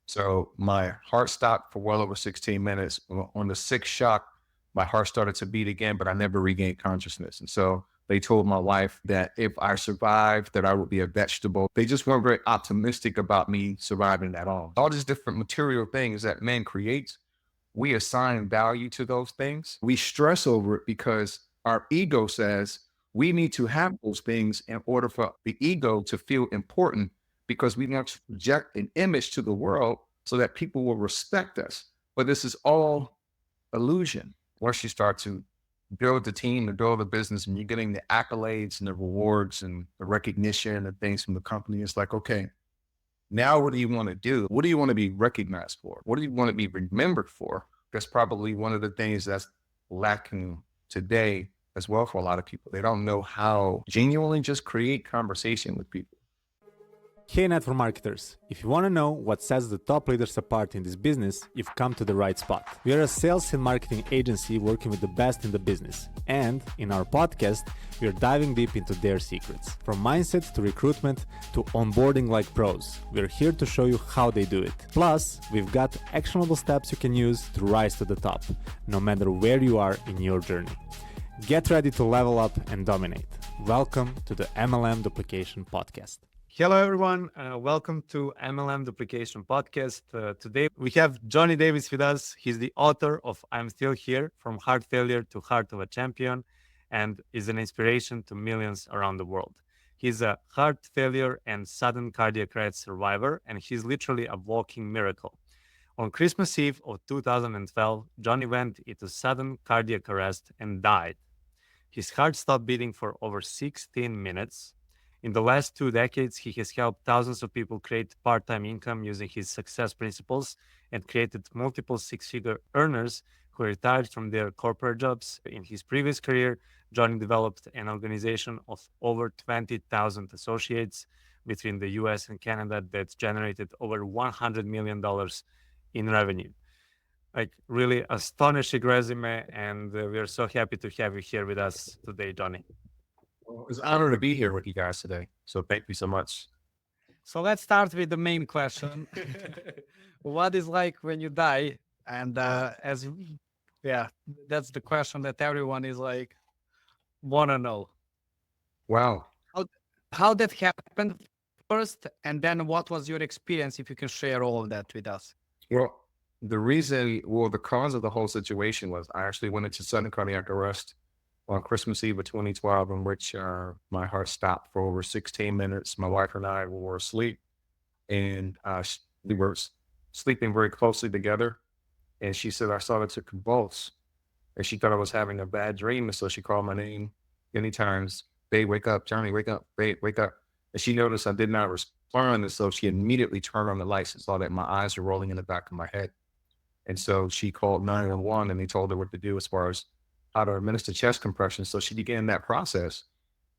So my heart stopped for well over 16 minutes. On the sixth shock, my heart started to beat again, but I never regained consciousness. And so they told my wife that if I survived, that I would be a vegetable. They just weren't very optimistic about me surviving at all. All these different material things that man creates, we assign value to those things. We stress over it because our ego says we need to have those things in order for the ego to feel important, because we want to project an image to the world so that people will respect us. But this is all illusion. Once you start to build the team and build the business and you're getting the accolades and the rewards and the recognition and things from the company, it's like, okay, now what do you want to do? What do you want to be recognized for? What do you want to be remembered for? That's probably one of the things that's lacking today as well for a lot of people. They don't know how genuinely just create conversation with people. Hey network marketers, if you want to know what sets the top leaders apart in this business, you've come to the right spot. We are a sales and marketing agency working with the best in the business. And in our podcast, we are diving deep into their secrets. From mindset to recruitment to onboarding like pros, we're here to show you how they do it. Plus, we've got actionable steps you can use to rise to the top, no matter where you are in your journey. Get ready to level up and dominate. Welcome to the MLM Duplication Podcast. Hello, everyone. Welcome to MLM Duplication Podcast. Today, we have Johnnie Davis with us. He's the author of I'm Still Here, From Heart Failure to Heart of a Champion, and is an inspiration to millions around the world. He's a heart failure and sudden cardiac arrest survivor, and he's literally a walking miracle. On Christmas Eve of 2012, Johnnie went into sudden cardiac arrest and died. His heart stopped beating for over 16 minutes. In the last 2 decades, he has helped thousands of people create part-time income using his success principles and created multiple six-figure earners who retired from their corporate jobs. In his previous career, Johnnie developed an organization of over 20,000 associates between the US and Canada that generated over $100 million in revenue. Like, really astonishing resume, and we are so happy to have you here with us today, Johnnie. Well, it's an honor to be here with you guys today. So thank you so much. So let's start with the main question. What is like when you die? And that's the question that everyone is like, want to know. Wow. How that happened first, and then what was your experience, if you can share all of that with us? Well, the cause of the whole situation was I actually went into sudden cardiac arrest on Christmas Eve of 2012, in which my heart stopped for over 16 minutes. My wife and I were asleep, and we were sleeping very closely together. And she said I started to convulse, and she thought I was having a bad dream. And so she called my name many times. Babe, wake up. Johnnie, wake up. Babe, wake up. And she noticed I did not respond. And so she immediately turned on the lights and saw that my eyes were rolling in the back of my head. And so she called 911, and they told her what to do as far as how to administer chest compressions. So she began that process,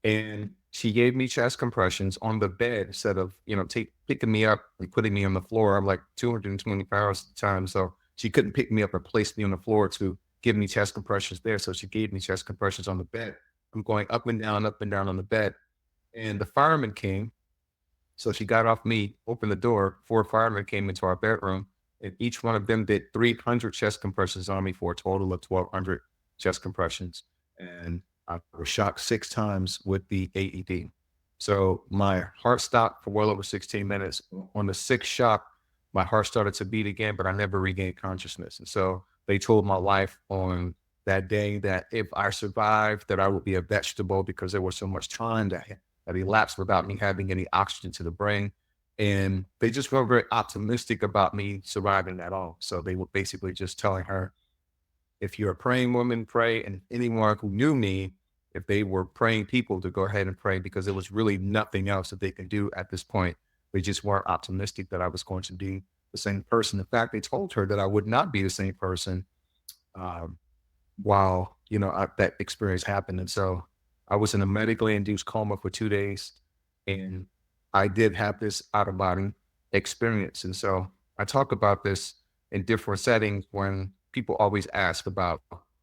and she gave me chest compressions on the bed instead of, picking me up and putting me on the floor. I'm like 220 pounds at the time. So she couldn't pick me up and place me on the floor to give me chest compressions there. So she gave me chest compressions on the bed. I'm going up and down on the bed. And the fireman came. So she got off me, opened the door. 4 firemen came into our bedroom, and each one of them did 300 chest compressions on me for a total of 1,200 chest compressions. And I was shocked 6 times with the AED. So my heart stopped for well over 16 minutes. On the 6th shock, my heart started to beat again, but I never regained consciousness. And so they told my wife on that day that if I survived, that I would be a vegetable, because there was so much time that elapsed without me having any oxygen to the brain. And they just weren't very optimistic about me surviving at all. So they were basically just telling her, if you're a praying woman, pray. And anyone who knew me, if they were praying people, to go ahead and pray, because there was really nothing else that they could do at this point. They just weren't optimistic that I was going to be the same person. In fact, they told her that I would not be the same person while, that experience happened. And so I was in a medically induced coma for 2 days, and I did have this out-of-body experience. And so I talk about this in different settings when people always ask about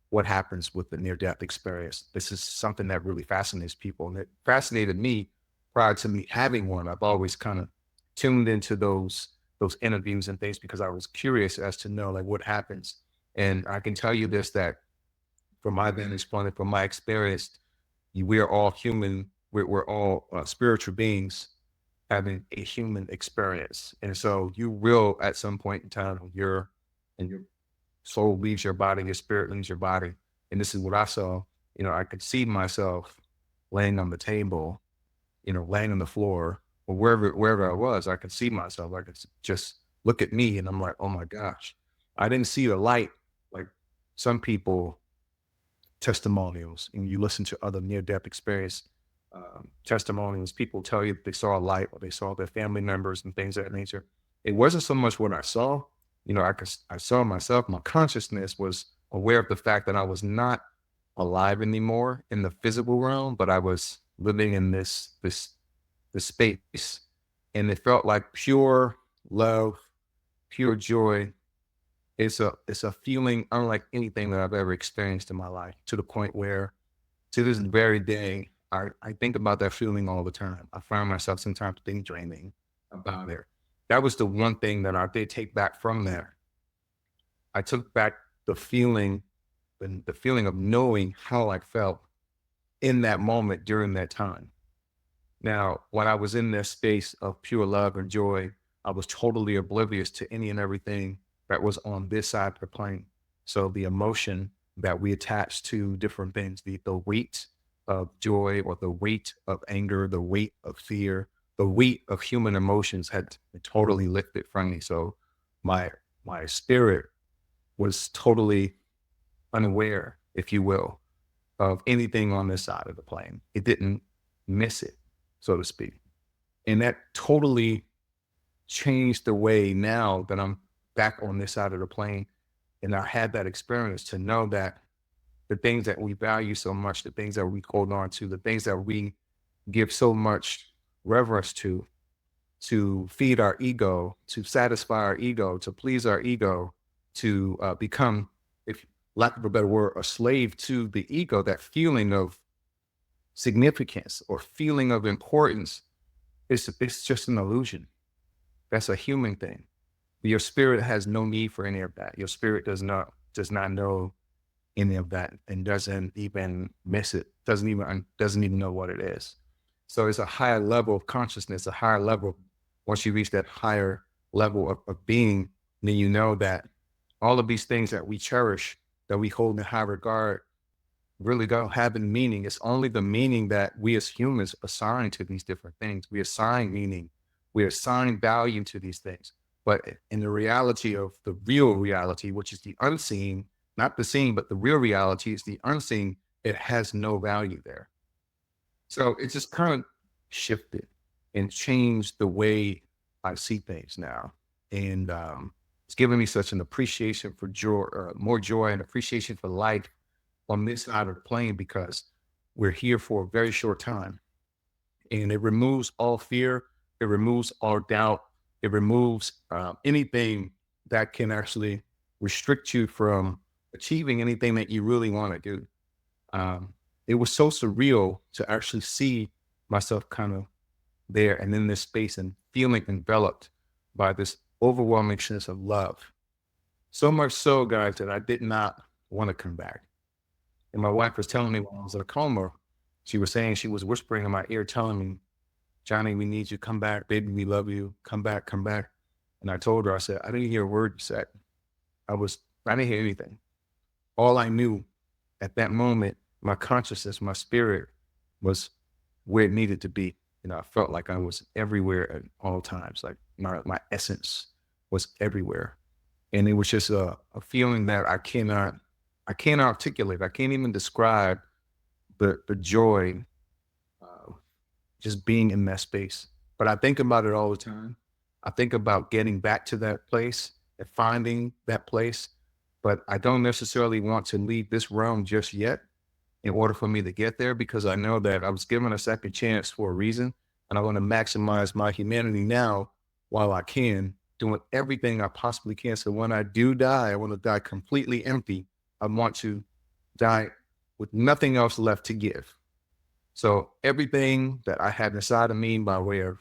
what happens with the near-death experience. This is something that really fascinates people, and it fascinated me prior to me having one. I've always kind of tuned into those those interviews and things because I was curious as to know like what happens. And I can tell you this, that from my vantage point, and from my experience, we're all human. We're all spiritual beings having a human experience. And so you will, at some point in time, your soul leaves your body, your spirit leaves your body. And this is what I saw. I could see myself laying on the table, laying on the floor, or wherever I was. I could see myself. I could just look at me, and I'm like, oh my gosh. I didn't see the light like some people testimonials, and you listen to other near-death experience testimonials. People tell you they saw a light, or they saw their family members and things of that nature. It wasn't so much what I saw. I saw myself. My consciousness was aware of the fact that I was not alive anymore in the physical realm, but I was living in this space, and it felt like pure love, pure joy. It's a feeling unlike anything that I've ever experienced in my life, to the point where to this very day, I think about that feeling all the time. I find myself sometimes daydreaming about it. That was the one thing that I did take back from there. I took back the feeling of knowing how I felt in that moment during that time. Now, when I was in that space of pure love and joy, I was totally oblivious to any and everything that was on this side of the plane. So the emotion that we attach to different things, the weight of joy, or the weight of anger, the weight of fear, the weight of human emotions had totally lifted from me. So my spirit was totally unaware, if you will, of anything on this side of the plane. It didn't miss it, so to speak. And that totally changed the way now that I'm back on this side of the plane. And I had that experience to know that the things that we value so much, the things that we hold on to, the things that we give so much reverence to feed our ego, to satisfy our ego, to please our ego, to become, if lack of a better word, a slave to the ego, that feeling of significance or feeling of importance, it's just an illusion. That's a human thing. Your spirit has no need for any of that. Your spirit does not know any of that, and doesn't even miss it, doesn't even know what it is. So it's a higher level of consciousness, a higher level. Once you reach that higher level of being, then you know that all of these things that we cherish, that we hold in high regard, really don't have a meaning. It's only the meaning that we as humans assign to these different things. We assign meaning, we assign value to these things. But in the reality of the real reality, which is the unseen, not the seen, but the real reality is the unseen, it has no value there. So it just kind of shifted and changed the way I see things now. And it's given me such an appreciation for joy, more joy and appreciation for life on this side of the plane, because we're here for a very short time. And it removes all fear. It removes all doubt. It removes anything that can actually restrict you from achieving anything that you really want to do. It was so surreal to actually see myself kind of there and in this space and feeling enveloped by this overwhelming sense of love. So much so, guys, that I did not want to come back. And my wife was telling me when I was in a coma, she was whispering in my ear, telling me, Johnny, we need you. Come back. Baby, we love you. Come back, come back. And I told her, I said, I didn't hear a word you said. I didn't hear anything. All I knew at that moment, my consciousness, my spirit was where it needed to be. I felt like I was everywhere at all times. Like my essence was everywhere. And it was just a feeling that I can't articulate. I can't even describe the joy just being in that space. But I think about it all the time. I think about getting back to that place and finding that place, but I don't necessarily want to leave this realm just yet in order for me to get there, because I know that I was given a second chance for a reason, and I want to maximize my humanity now while I can, doing everything I possibly can. So when I do die, I want to die completely empty. I want to die with nothing else left to give. So everything that I had inside of me by way of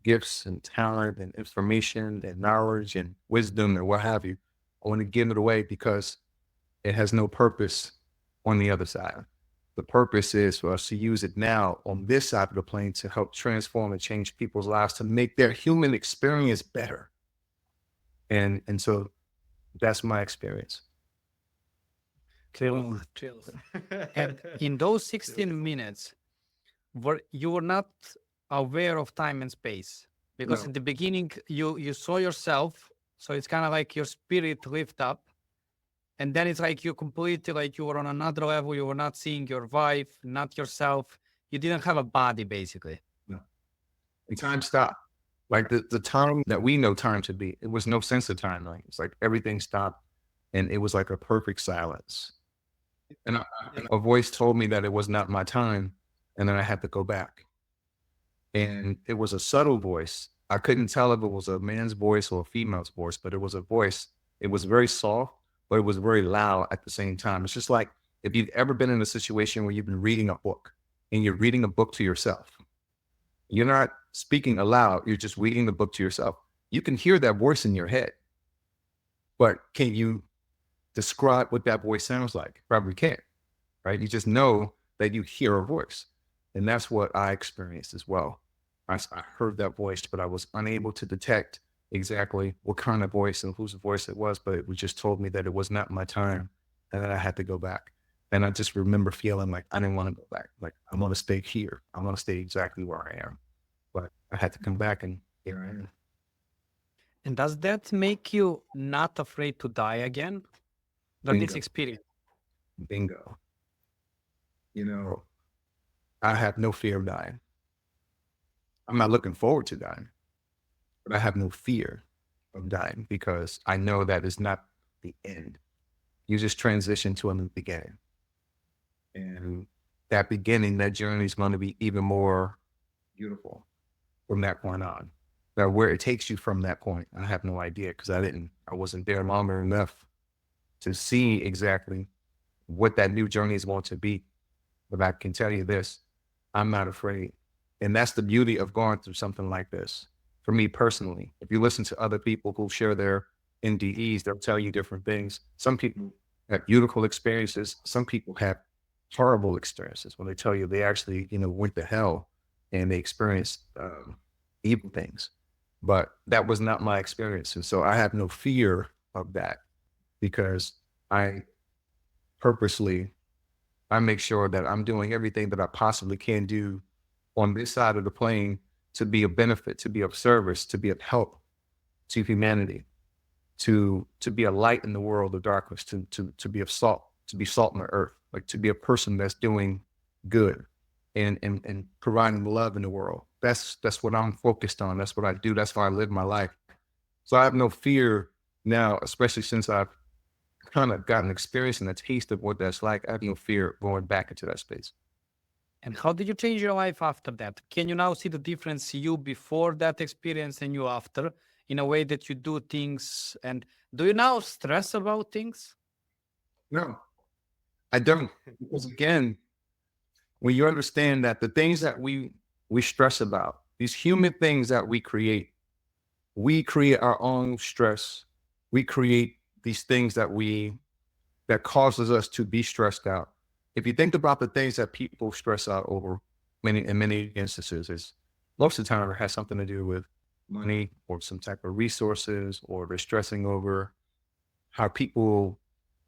gifts and talent and information and knowledge and wisdom and what have you. I want to give it away because it has no purpose on the other side. The purpose is for us to use it now on this side of the plane to help transform and change people's lives, to make their human experience better. And so that's my experience. Chills. And in those 16 minutes, you were not aware of time and space, because No. in the beginning you saw yourself, so it's kind of like your spirit lift up, and then it's like you completely, like you were on another level. You were not seeing your wife, not yourself. You didn't have a body, basically. And time stopped. Like the time that we know time to be, it was no sense of time. Like it's like everything stopped, and it was like a perfect silence. And a voice told me that it was not my time, and then I had to go back. And it was a subtle voice. I couldn't tell if it was a man's voice or a female's voice, but it was a voice. It was very soft, but it was very loud at the same time. It's just like if you've ever been in a situation where you've been reading a book and you're reading a book to yourself. You're not speaking aloud. You're just reading the book to yourself. You can hear that voice in your head, but can you describe what that voice sounds like? Probably can't, right? You just know that you hear a voice. And that's what I experienced as well. I heard that voice, but I was unable to detect exactly what kind of voice and whose voice it was, but it just told me that it was not my time and that I had to go back. And I just remember feeling like I didn't want to go back. Like, I want to stay here. I want to stay exactly where I am. But I had to come back, and here I am. And does that make you not afraid to die again? That this Bingo. experience? Bingo. You know, I have no fear of dying. I'm not looking forward to dying, but I have no fear of dying because I know that it's not the end. You just transition to a new beginning. And that beginning, that journey is going to be even more beautiful from that point on. Now, where it takes you from that point, I have no idea because I wasn't there long enough to see exactly what that new journey is going to be. But I can tell you this, I'm not afraid. And that's the beauty of going through something like this. For me personally, if you listen to other people who share their NDEs, they'll tell you different things. Some people have beautiful experiences. Some people have horrible experiences when they tell you they actually, went to hell and they experienced evil things. But that was not my experience. And so I have no fear of that because I make sure that I'm doing everything that I possibly can do on this side of the plane to be of benefit, to be of service, to be of help to humanity, to be a light in the world of darkness, to be of salt, to be salt on the earth, like to be a person that's doing good and providing love in the world. That's what I'm focused on. That's what I do. That's how I live my life. So I have no fear now, especially since I've kind of gotten experience and a taste of what that's like. I have no fear going back into that space. And how did you change your life after that? Can you now see the difference, you before that experience and you after, in a way that you do things? And do you now stress about things? No, I don't. Because again, when you understand that the things that we stress about, these human things that we create our own stress. We create these things that causes us to be stressed out. If you think about the things that people stress out over in many instances, is most of the time it has something to do with money or some type of resources, or they're stressing over how people,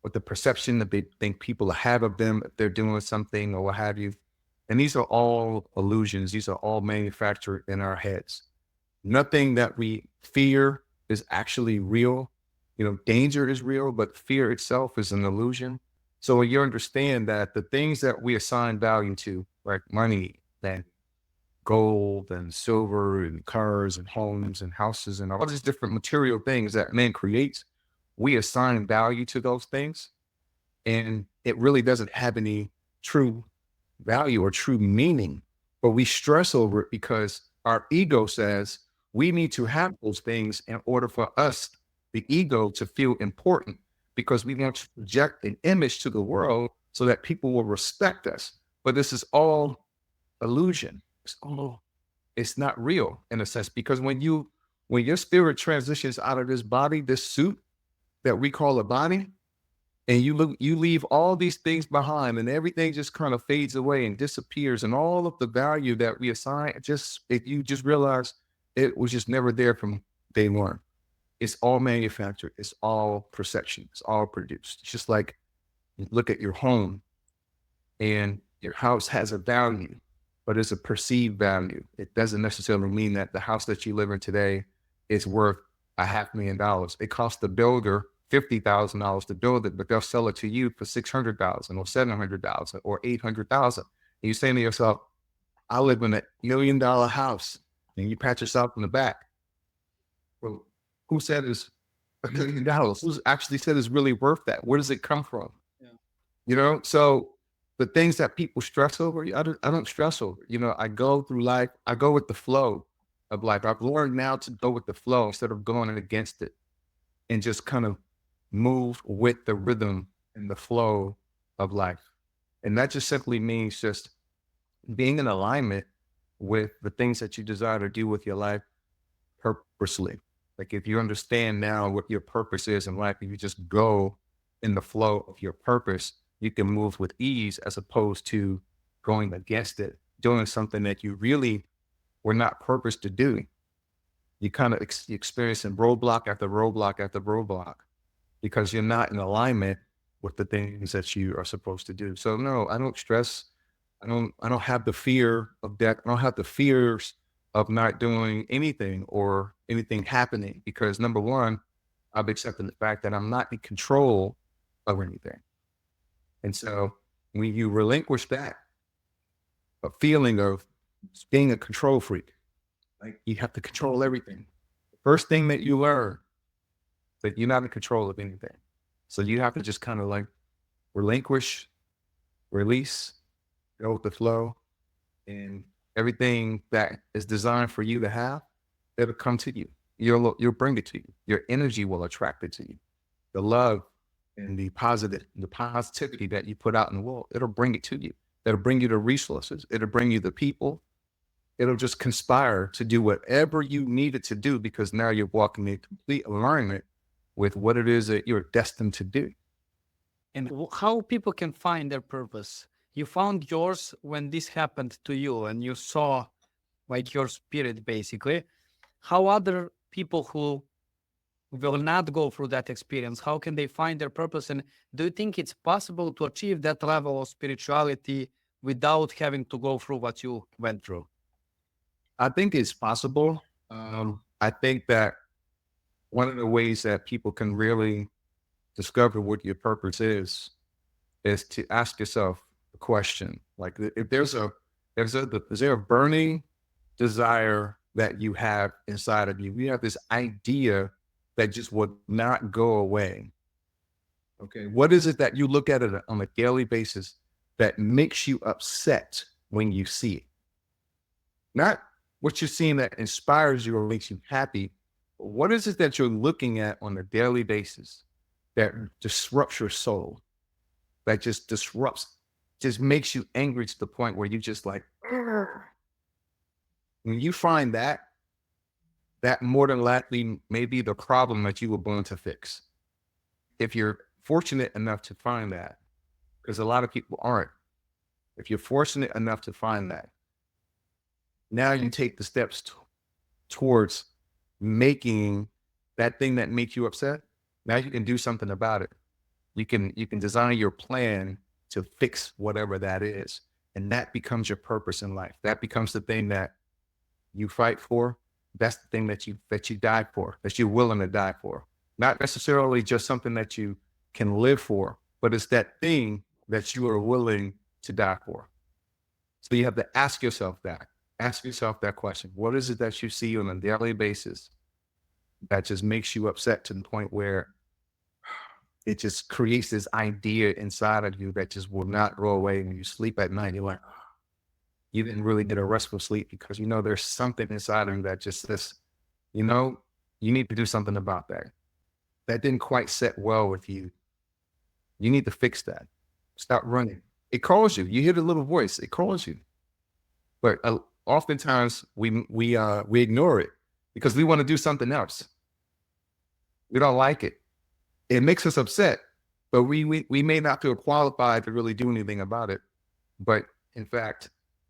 what the perception that they think people have of them if they're doing something or what have you. And these are all illusions. These are all manufactured in our heads. Nothing that we fear is actually real. Danger is real, but fear itself is an illusion. So when you understand that the things that we assign value to, like money and gold and silver and cars and homes and houses and all these different material things that man creates, we assign value to those things. And it really doesn't have any true value or true meaning, but we stress over it because our ego says we need to have those things in order for us, the ego, to feel important, because we want to project an image to the world so that people will respect us. But this is all illusion. It's all it's not real in a sense, because when your spirit transitions out of this body, this suit that we call a body, and you leave all these things behind, and everything just kind of fades away and disappears, and all of the value that we assign, you just realize it was just never there from day one. It's all manufactured. It's all perception. It's all produced. It's just like you look at your home, and your house has a value, but it's a perceived value. It doesn't necessarily mean that the house that you live in today is worth $500,000. It cost the builder $50,000 to build it, but they'll sell it to you for $600,000 or $700,000 or $800,000. And you're saying to yourself, I live in $1 million house, and you pat yourself in the back. Well, who said it's $1 million? Who's actually said it's really worth that? Where does it come from? Yeah. You know, so the things that people stress over, I don't stress over. You know, I go through life, I go with the flow of life. I've learned now to go with the flow instead of going against it, and just kind of move with the rhythm and the flow of life. And that just simply means just being in alignment with the things that you desire to do with your life purposely. Like if you understand now what your purpose is in life, if you just go in the flow of your purpose, you can move with ease as opposed to going against it, doing something that you really were not purposed to do. You kind of experiencing roadblock after roadblock after roadblock because you're not in alignment with the things that you are supposed to do. So no, I don't stress. I don't have the fear of death. I don't have the fears of not doing anything or anything happening, because number one, I've accepted the fact that I'm not in control of anything. And so when you relinquish that, a feeling of being a control freak, like you have to control everything. The first thing that you learn that you're not in control of anything. So you have to just kind of like relinquish, release, go with the flow, and everything that is designed for you to have, it'll come to you. You'll bring it to you. Your energy will attract it to you. The love and the positivity that you put out in the world, it'll bring it to you. It'll bring you the resources. It'll bring you the people. It'll just conspire to do whatever you need it to do, because now you're walking in complete alignment with what it is that you're destined to do. And how people can find their purpose? You found yours when this happened to you and you saw like your spirit basically. How other people who will not go through that experience, how can they find their purpose? And do you think it's possible to achieve that level of spirituality without having to go through what you went through? I think it's possible. I think that one of the ways that people can really discover what your purpose is to ask yourself a question. Like if is there a burning desire that you have inside of you? You have this idea that just would not go away. Okay. What is it that you look at it on a daily basis that makes you upset when you see it? Not what you're seeing that inspires you or makes you happy. But what is it that you're looking at on a daily basis that disrupts your soul, that just makes you angry to the point where you just like, "Ugh." When you find that more than likely may be the problem that you were born to fix. If you're fortunate enough to find that, because a lot of people aren't. If you're fortunate enough to find that, now you take the steps towards making that thing that makes you upset. Now you can do something about it. You can design your plan to fix whatever that is. And that becomes your purpose in life. That becomes the thing that you fight for. That's the thing that you die for, that you're willing to die for. Not necessarily just something that you can live for, but it's that thing that you are willing to die for. So you have to ask yourself that. Ask yourself that question. What is it that you see on a daily basis that just makes you upset to the point where it just creates this idea inside of you that just will not go away? When you sleep at night, you're like, you didn't really get a restful sleep because there's something inside of you that just says, you need to do something about that. That didn't quite set well with you. You need to fix that. Stop running. It calls you. You hear the little voice. It calls you. But oftentimes we ignore it because we want to do something else. We don't like it. It makes us upset, but we may not feel qualified to really do anything about it. But in fact,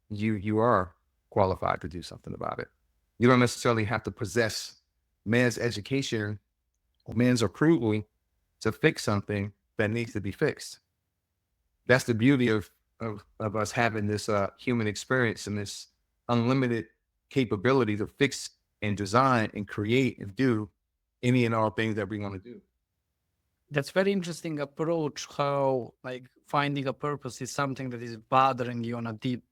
you are qualified to do something about it. You don't necessarily have to possess man's education or man's approval to fix something that needs to be fixed. That's the beauty of us having this human experience and this unlimited capability to fix and design and create and do any and all things that we want to do. That's very interesting approach, how like finding a purpose is something that is bothering you on a deep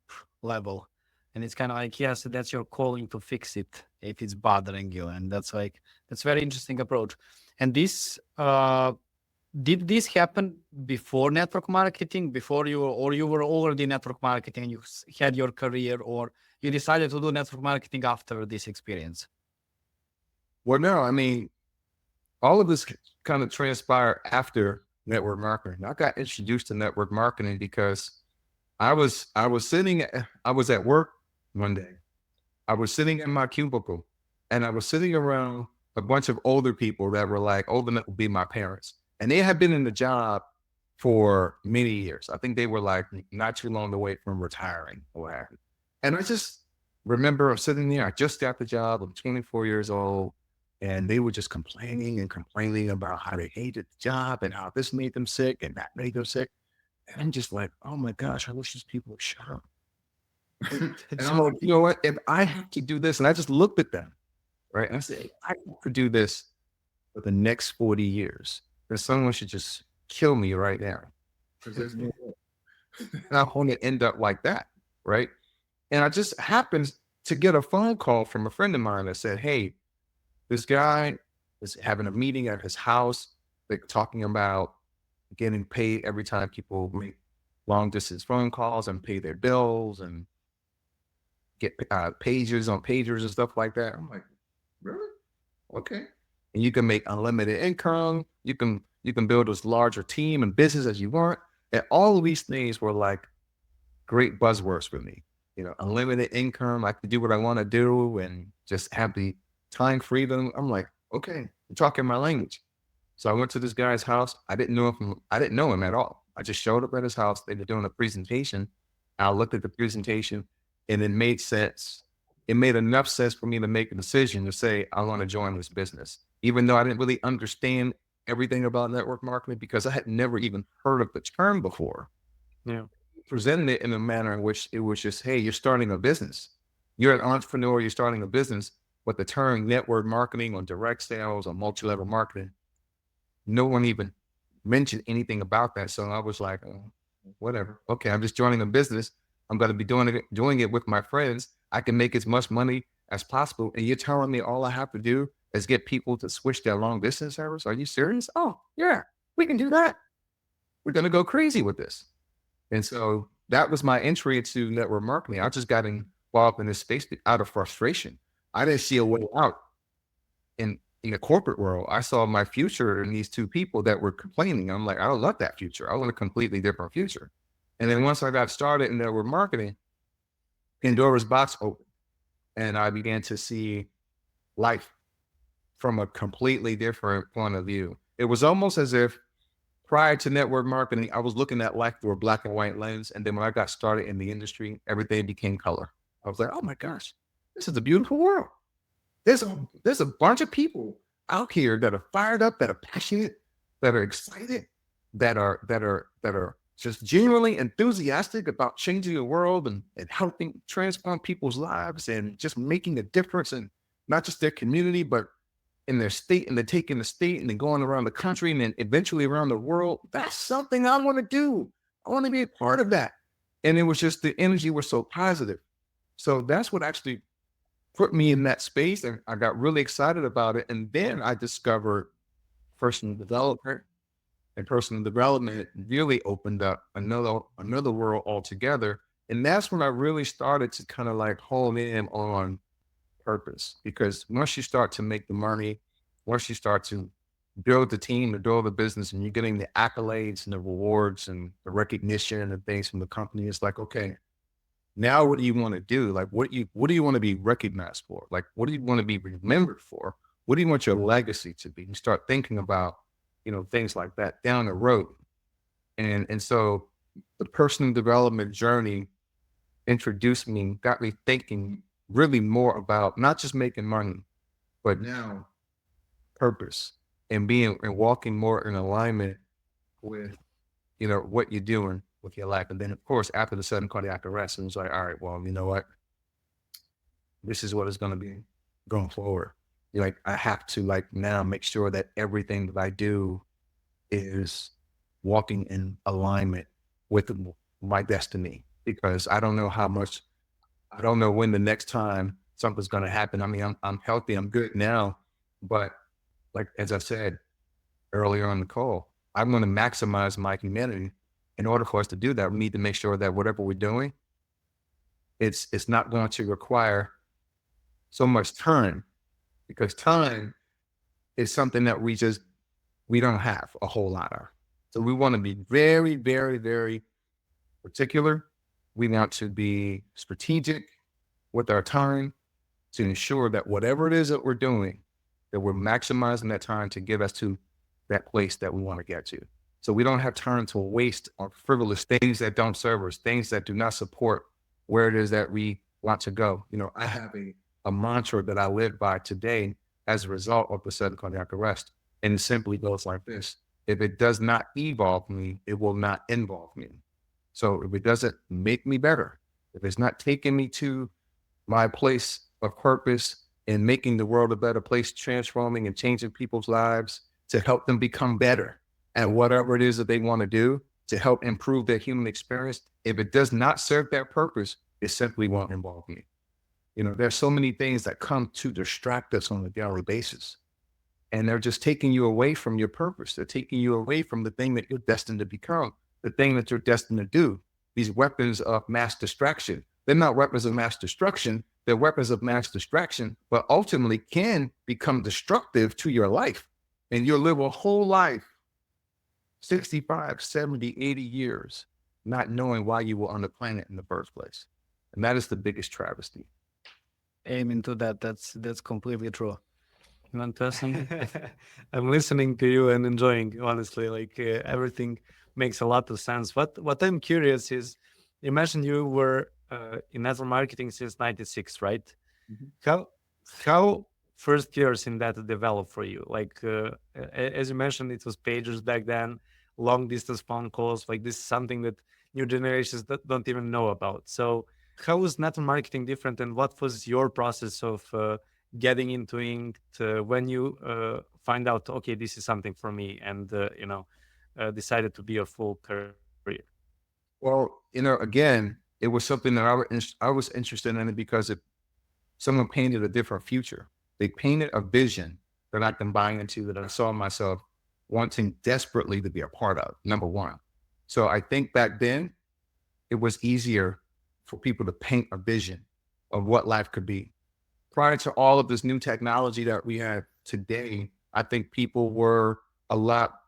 level. And it's kind of like, yes, that's your calling to fix it if it's bothering you. And that's very interesting approach. And this, did this happen before network marketing, before you were already network marketing and you had your career, or you decided to do network marketing after this experience? Well, no, I mean, all of this kind of transpired after network marketing. I got introduced to network marketing because I was at work one day. I was sitting in my cubicle and I was sitting around a bunch of older people that were like old enough to be my parents. And they had been in the job for many years. I think they were like not too long away from retiring or what have you. And I just remember sitting there. I just got the job. I'm 24 years old. And they were just complaining about how they hated the job and how this made them sick and that made them sick. And I'm just like, oh my gosh, I wish these people would shut up. And I'm like, you know what? If I have to do this, and I just looked at them, right? And I said, if I could do this for the next 40 years, then someone should just kill me right now. Because there's no way. And I want to end up like that, right? And I just happened to get a phone call from a friend of mine that said, hey, this guy is having a meeting at his house. They're talking about getting paid every time people make long distance phone calls and pay their bills and get pagers on pagers and stuff like that. I'm like, really? Okay. And you can make unlimited income. You can build as larger team and business as you want. And all of these things were like great buzzwords for me. You know, unlimited income. I can do what I want to do and just have the time freedom. I'm like, okay, you're talking my language. So I went to this guy's house. I didn't know him at all. I just showed up at his house. They were doing a presentation. I looked at the presentation and it made sense. It made enough sense for me to make a decision to say, I want to join this business, even though I didn't really understand everything about network marketing because I had never even heard of the term before. Yeah. Presented it in a manner in which it was just, hey, you're starting a business. You're an entrepreneur, you're starting a business. But the term network marketing or direct sales or multi-level marketing, no one even mentioned anything about that. So I was like, oh, whatever. Okay, I'm just joining a business. I'm going to be doing it with my friends. I can make as much money as possible. And you're telling me all I have to do is get people to switch their long distance service? Are you serious? Oh, yeah, we can do that. We're going to go crazy with this. And so that was my entry into network marketing. I just got involved in this space out of frustration. I didn't see a way out in the corporate world. I saw my future in these two people that were complaining. I'm like, I don't love that future. I want a completely different future. And then once I got started in network marketing, Pandora's box opened and I began to see life from a completely different point of view. It was almost as if prior to network marketing, I was looking at life through a black and white lens. And then when I got started in the industry, everything became color. I was like, oh my gosh, this is a beautiful world. There's a bunch of people out here that are fired up, that are passionate, that are excited, that are just genuinely enthusiastic about changing the world and helping transform people's lives and just making a difference in not just their community, but in their state, and they're taking the state and then going around the country and then eventually around the world. That's something I want to do. I want to be a part of that. And it was just the energy was so positive. So that's what actually put me in that space. And I got really excited about it. And then I discovered personal development, and personal development really opened up another world altogether. And that's when I really started to kind of like hone in on purpose, because once you start to make the money, once you start to build the team, to build the business, and you're getting the accolades and the rewards and the recognition and things from the company, it's like, okay, Now, what do you want to do? Like, what do you want to be recognized for? Like, what do you want to be remembered for? What do you want your legacy to be? You start thinking about, things like that down the road. And so the personal development journey got me thinking really more about not just making money, but now purpose and walking more in alignment with, what you're doing with your life. And then of course, after the sudden cardiac arrest, it was like, all right, well, you know what? This is what it's going to be going forward. Like, I have to now make sure that everything that I do is walking in alignment with my destiny, because I don't know when the next time something's going to happen. I mean, I'm healthy, I'm good now, but like, as I said earlier on the call, I'm going to maximize my humanity. In order for us to do that, we need to make sure that whatever we're doing, it's not going to require so much time, because time is something that we don't have a whole lot of. So we want to be very, very, very particular. We want to be strategic with our time to ensure that whatever it is that we're doing, that we're maximizing that time to get us to that place that we want to get to. So we don't have time to waste on frivolous things that don't serve us, things that do not support where it is that we want to go. I have a mantra that I live by today as a result of the sudden cardiac arrest. And it simply goes like this: if it does not evolve me, it will not involve me. So if it doesn't make me better, if it's not taking me to my place of purpose and making the world a better place, transforming and changing people's lives to help them become better at whatever it is that they want to do to help improve their human experience, if it does not serve that purpose, it simply won't involve me. There's so many things that come to distract us on a daily basis, and they're just taking you away from your purpose. They're taking you away from the thing that you're destined to become, the thing that you're destined to do. These weapons of mass distraction, they're not weapons of mass destruction. They're weapons of mass distraction, but ultimately can become destructive to your life. And you'll live a whole life, 65, 70, 80 years, not knowing why you were on the planet in the first place. And that is the biggest travesty. Aiming to that. That's completely true. You want to ask something? I'm listening to you and enjoying, honestly, everything makes a lot of sense. What I'm curious is, you mentioned you were in network marketing since 96, right? Mm-hmm. How first years in that developed for you? As you mentioned, it was pagers back then, long distance phone calls. This is something that new generations that don't even know about. So how was network marketing different, and what was your process of getting into it when you find out, okay, this is something for me, and decided to be a full career? Well, again, it was something that I was interested in it because someone painted a different future. They painted a vision that I can buy into, that I saw myself wanting desperately to be a part of, number one. So I think back then it was easier for people to paint a vision of what life could be. Prior to all of this new technology that we have today, I think people were a lot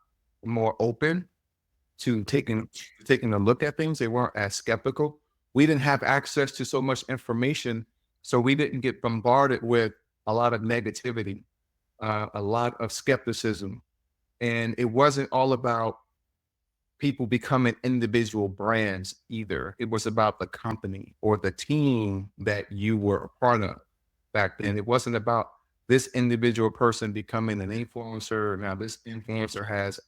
more open to taking a look at things. They weren't as skeptical. We didn't have access to so much information, so we didn't get bombarded with a lot of negativity, a lot of skepticism. And it wasn't all about people becoming individual brands either. It was about the company or the team that you were a part of back then. It wasn't about this individual person becoming an influencer. Now this influencer has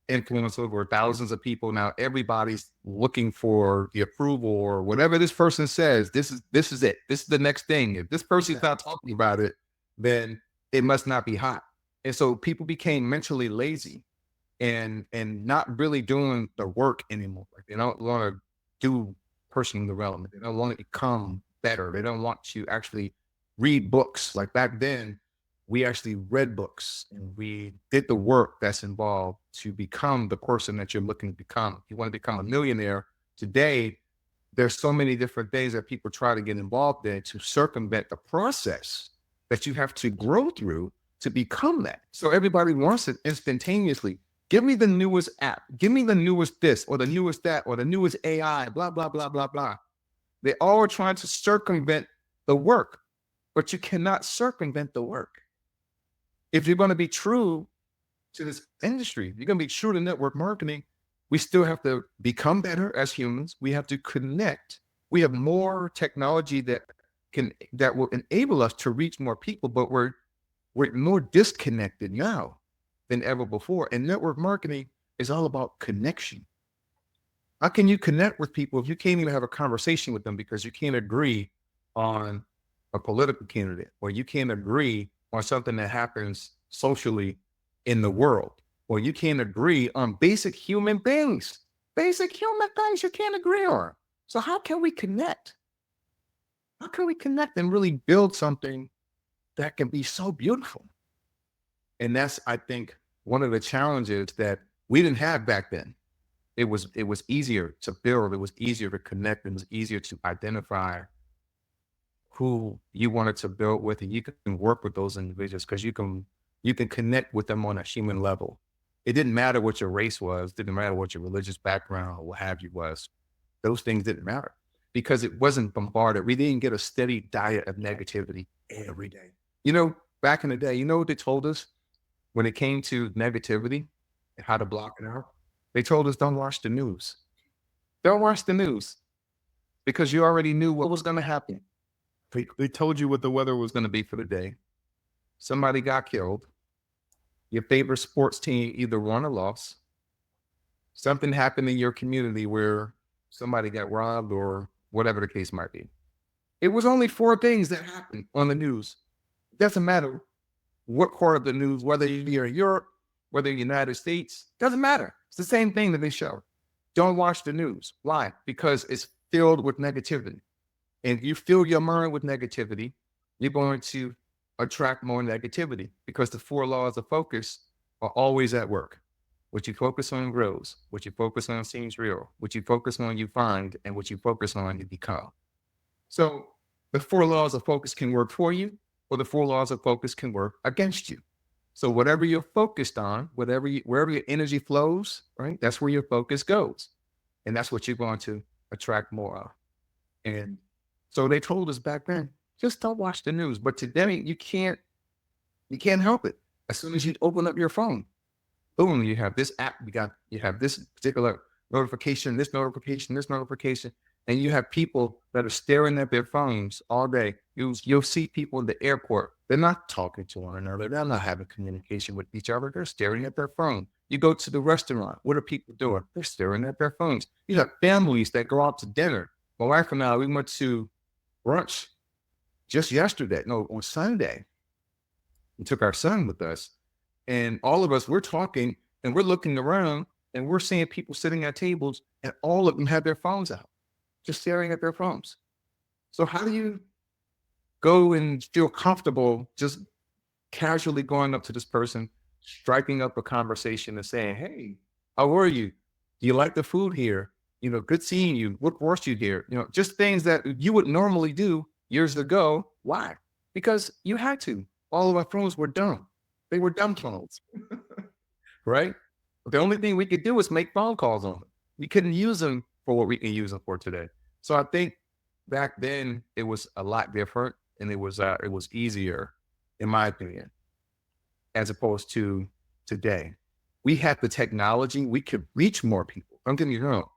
influence over thousands of people. Now everybody's looking for the approval, or whatever this person says. This is it. This is the next thing. If this person's not talking about it, then it must not be hot. And so people became mentally lazy and not really doing the work anymore. They don't want to do personal development. They don't want to become better. They don't want to actually read books. Like back then, we actually read books and we did the work that's involved to become the person that you're looking to become. If you want to become a millionaire today, there's so many different things that people try to get involved in to circumvent the process that you have to grow through to become that. So everybody wants it instantaneously. Give me the newest app. Give me the newest this or the newest that or the newest AI, blah, blah, blah, blah, blah. They all are trying to circumvent the work, but you cannot circumvent the work. If you're going to be true to this industry, you're going to be true to network marketing, we still have to become better as humans. We have to connect. We have more technology that will enable us to reach more people, but we're more disconnected now than ever before. And network marketing is all about connection. How can you connect with people if you can't even have a conversation with them because you can't agree on a political candidate, or you can't agree on something that happens socially in the world, or you can't agree on basic human things you can't agree on. So how can we connect? How can we connect and really build something that can be so beautiful? And that's, I think, one of the challenges that we didn't have back then. It was easier to build. It was easier to connect. It was easier to identify who you wanted to build with, and you can work with those individuals because you can connect with them on a human level. It didn't matter what your race was, didn't matter what your religious background or what have you was. Those things didn't matter because it wasn't bombarded. We didn't get a steady diet of negativity every day. You know, back in the day, you know what they told us when it came to negativity and how to block it out? They told us, don't watch the news. Don't watch the news because you already knew what was going to happen. They told you what the weather was going to be for the day. Somebody got killed. Your favorite sports team either won or lost. Something happened in your community where somebody got robbed or whatever the case might be. It was only 4 things that happened on the news. It doesn't matter what part of the news, whether you're in Europe, whether you're in the United States, doesn't matter. It's the same thing that they show. Don't watch the news. Why? Because it's filled with negativity. And if you fill your mind with negativity, you're going to attract more negativity because the 4 laws of focus are always at work. What you focus on grows. What you focus on seems real. What you focus on, you find. And what you focus on, you become. So the 4 laws of focus can work for you, or the 4 laws of focus can work against you. So whatever you're focused on, wherever your energy flows, right, that's where your focus goes. And that's what you're going to attract more of. And so they told us back then, just don't watch the news. But today you can't help it. As soon as you open up your phone, boom, you have this app, you have this particular notification, this notification, and you have people that are staring at their phones all day. You'll see people in the airport. They're not talking to one another. They're not having communication with each other. They're staring at their phone. You go to the restaurant. What are people doing? They're staring at their phones. You have families that go out to dinner. My wife and I, we went to brunch just yesterday, on Sunday. We took our son with us, and all of us, we're talking and we're looking around and we're seeing people sitting at tables and all of them have their phones out, just staring at their phones. So how do you go and feel comfortable just casually going up to this person, striking up a conversation and saying, hey, how are you? Do you like the food here? You know, good seeing you. What brought you here? You know, just things that you would normally do years ago. Why? Because you had to. All of our phones were dumb. They were dumb phones, right? The only thing we could do was make phone calls on them. We couldn't use them for what we can use them for today. So I think back then it was a lot different, and it was easier, in my opinion, as opposed to today. We had the technology. We could reach more people. Don't get me wrong.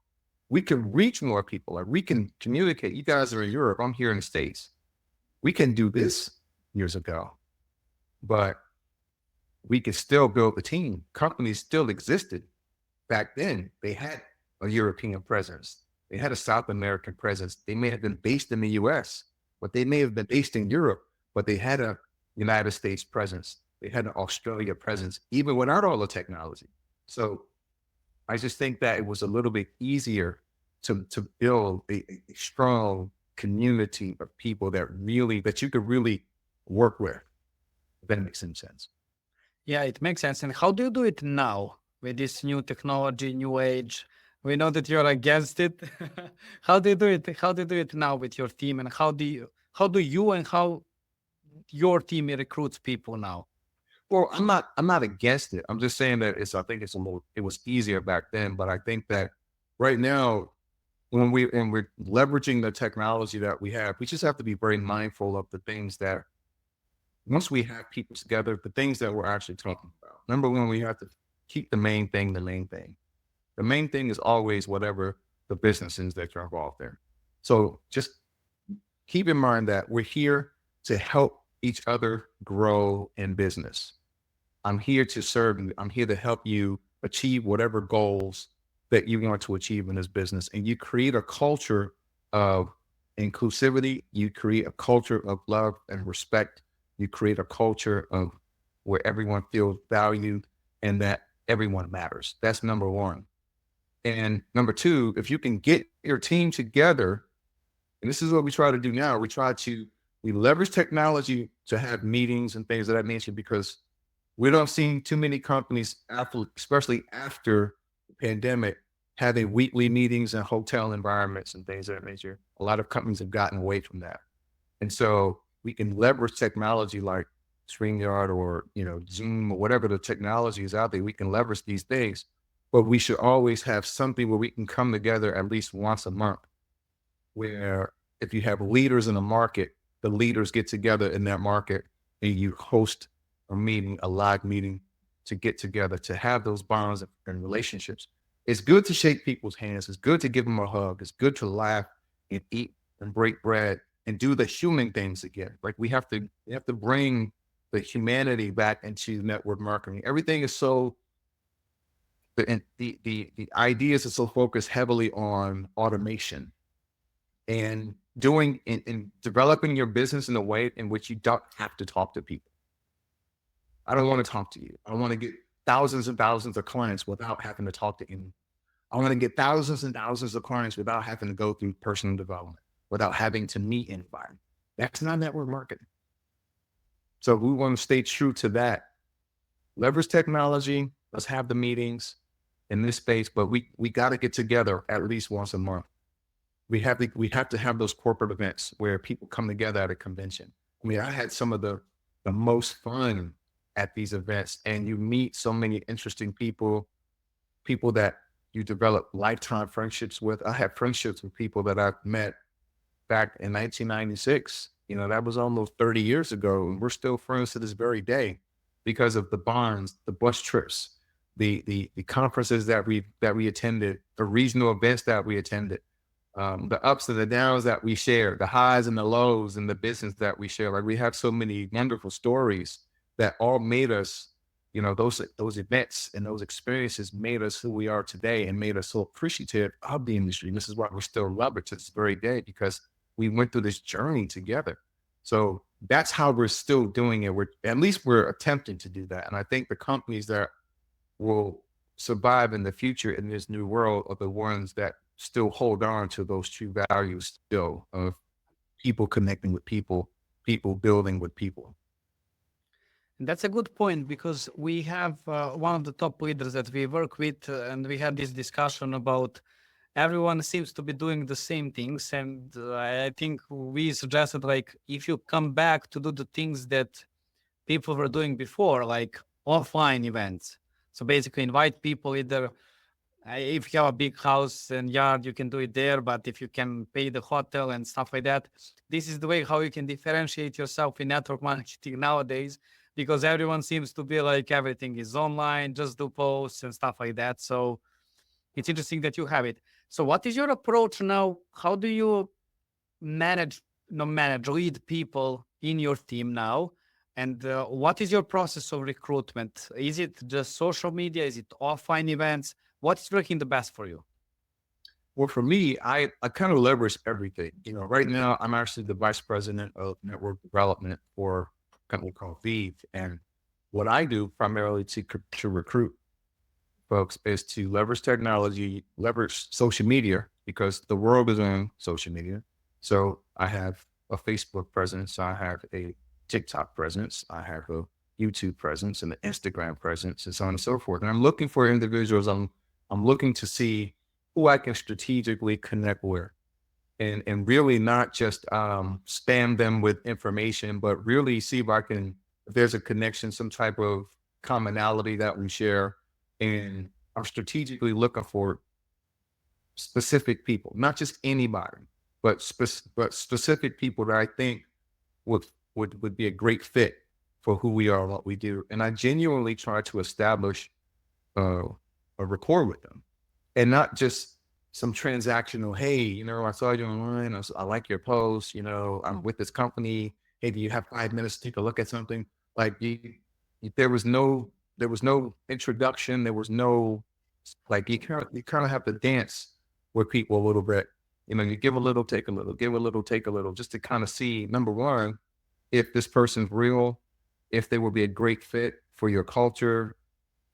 We can reach more people, and we can communicate. You guys are in Europe. I'm here in the States. We can do this years ago, but we could still build the team. Companies still existed. Back then, they had a European presence. They had a South American presence. They may have been based in the US, but they may have been based in Europe, but they had a United States presence. They had an Australia presence, even without all the technology. So I just think that it was a little bit easier to build a strong community of people that you could really work with. If that makes some sense. Yeah, it makes sense. And how do you do it now with this new technology, new age? We know that you're against it. How do you do it? How do you do it now with your team? And how do you and how your team recruits people now? Well, I'm not against it. I'm just saying that I think it was easier back then, but I think that right now we're leveraging the technology that we have, we just have to be very mindful of the things that once we have people together, the things that we're actually talking about. Number one, we have to keep the main thing the main thing. The main thing is always whatever the business is that you're involved in. So just keep in mind that we're here to help each other grow in business. I'm here to serve you. I'm here to help you achieve whatever goals that you want to achieve in this business. And you create a culture of inclusivity. You create a culture of love and respect. You create a culture of where everyone feels valued and that everyone matters. That's number one. And number two, if you can get your team together, and this is what we try to do now, we leverage technology to have meetings and things of that nature, because we don't see too many companies, especially after the pandemic, having weekly meetings in hotel environments and things of that nature. A lot of companies have gotten away from that. And so we can leverage technology like StreamYard or, Zoom or whatever the technology is out there. We can leverage these things, but we should always have something where we can come together at least once a month, where if you have leaders in a market, the leaders get together in that market and you host a meeting, a live meeting, to get together, to have those bonds and relationships. It's good to shake people's hands. It's good to give them a hug. It's good to laugh and eat and break bread and do the human things again. Like we have to bring the humanity back into network marketing. Everything is so, the ideas are so focused heavily on automation and doing and developing your business in a way in which you don't have to talk to people. I don't want to talk to you. I want to get thousands and thousands of clients without having to talk to anyone. I want to get thousands and thousands of clients without having to go through personal development, without having to meet anybody. That's not network marketing. So we want to stay true to that. Leverage technology. Let's have the meetings in this space, but we got to get together at least once a month. We have to have those corporate events where people come together at a convention. I mean, I had some of the most fun at these events, and you meet so many interesting people that you develop lifetime friendships with. I have friendships with people that I've met back in 1996. That was almost 30 years ago, and we're still friends to this very day because of the bonds, the bus trips, the conferences that we attended, the regional events that we attended, the ups and the downs that we share, the highs and the lows in the business that we share. Like we have so many wonderful stories that all made us, those events and those experiences made us who we are today and made us so appreciative of the industry. And this is why we're still love it to this very day, because we went through this journey together. So that's how we're still doing it. We're attempting to do that. And I think the companies that will survive in the future in this new world are the ones that still hold on to those true values still of people connecting with people, people building with people. And that's a good point, because we have one of the top leaders that we work with, and we had this discussion about everyone seems to be doing the same things. And I think we suggested, like, if you come back to do the things that people were doing before, like offline events. So basically invite people either, if you have a big house and yard, you can do it there. But if you can pay the hotel and stuff like that, this is the way how you can differentiate yourself in network marketing nowadays, because everyone seems to be like everything is online, just do posts and stuff like that. So it's interesting that you have it. So what is your approach now? How do you lead people in your team now? And what is your process of recruitment? Is it just social media? Is it offline events? What's working the best for you? Well, for me, I kind of leverage everything. Right now I'm actually the vice president of network development for a company called Vive. And what I do primarily to recruit folks is to leverage technology, leverage social media, because the world is on social media. So I have a Facebook presence. I have a TikTok presence. I have a YouTube presence and an Instagram presence, and so on and so forth. And I'm looking for individuals. I'm looking to see who I can strategically connect with, and really not just spam them with information, but really see if there's a connection, some type of commonality that we share. And I'm strategically looking for specific people, not just anybody, but specific people that I think would be a great fit for who we are and what we do. And I genuinely try to establish a rapport with them, and not just some transactional, hey, I saw you online. I like your post, I'm with this company. Hey, do you have 5 minutes to take a look at something? Like there was no introduction. There was no, like, you kind of have to dance with people a little bit. You give a little, take a little, give a little, take a little, just to kind of see, number one, if this person's real, if they will be a great fit for your culture,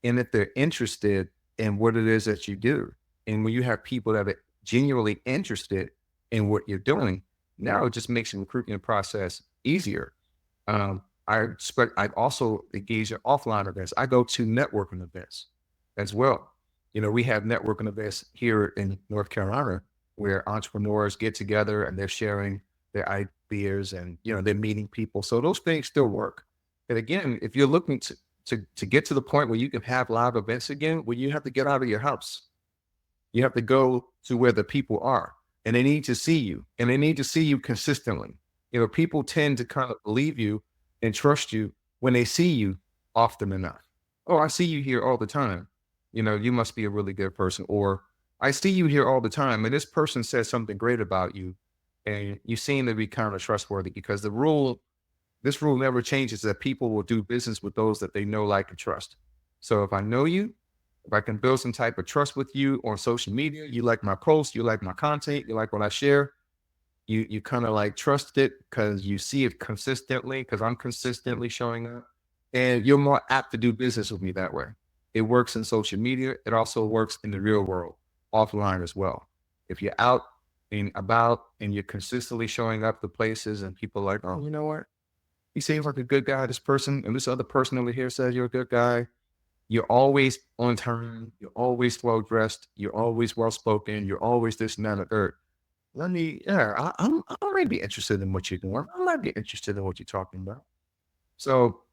and if they're interested in what it is that you do. And when you have people that are genuinely interested in what you're doing, now it just makes the recruitment process easier. I've also engaged in offline events. I go to networking events as well. We have networking events here in North Carolina where entrepreneurs get together and they're sharing their ideas, and they're meeting people. So those things still work. And again, if you're looking to get to the point where you can have live events again, well, you have to get out of your house. You have to go to where the people are, and they need to see you, and they need to see you consistently. People tend to kind of believe you and trust you when they see you often enough. Oh, I see you here all the time. You must be a really good person. Or I see you here all the time, and this person says something great about you, and you seem to be kind of trustworthy, because this rule never changes, that people will do business with those that they know, like, and trust. So if I know you, if I can build some type of trust with you on social media, you like my posts, you like my content, you like what I share, you kind of like trust it because you see it consistently, because I'm consistently showing up, and you're more apt to do business with me that way. It works in social media. It also works in the real world, offline as well. If you're out and about and you're consistently showing up to places and people are like, oh, you know what? He seems like a good guy, this person, and this other person over here says you're a good guy. You're always on time. You're always well dressed. You're always well spoken. You're always this and that and the third. I might be interested in what you're doing. I might be interested in what you're talking about. So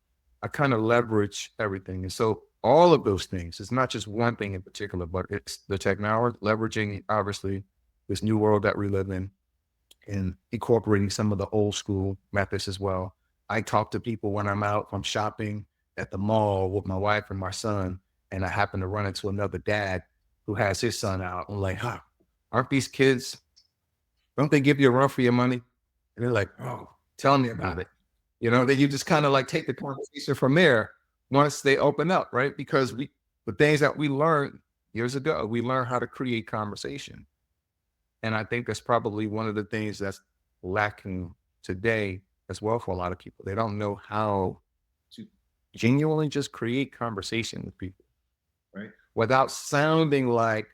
I kind of leverage everything. And so all of those things, it's not just one thing in particular, but it's the technology, leveraging, obviously, this new world that we live in, and incorporating some of the old school methods as well. I talk to people when I'm out, if I'm shopping at the mall with my wife and my son, and I happen to run into another dad who has his son out. I'm like, aren't these kids, don't they give you a run for your money? And they're like, oh, tell me about it. Then you just kind of like take the conversation from there once they open up, right? Because the things that we learned years ago, we learned how to create conversation. And I think that's probably one of the things that's lacking today as well for a lot of people. They don't know how to genuinely just create conversation with people, right? Without sounding like,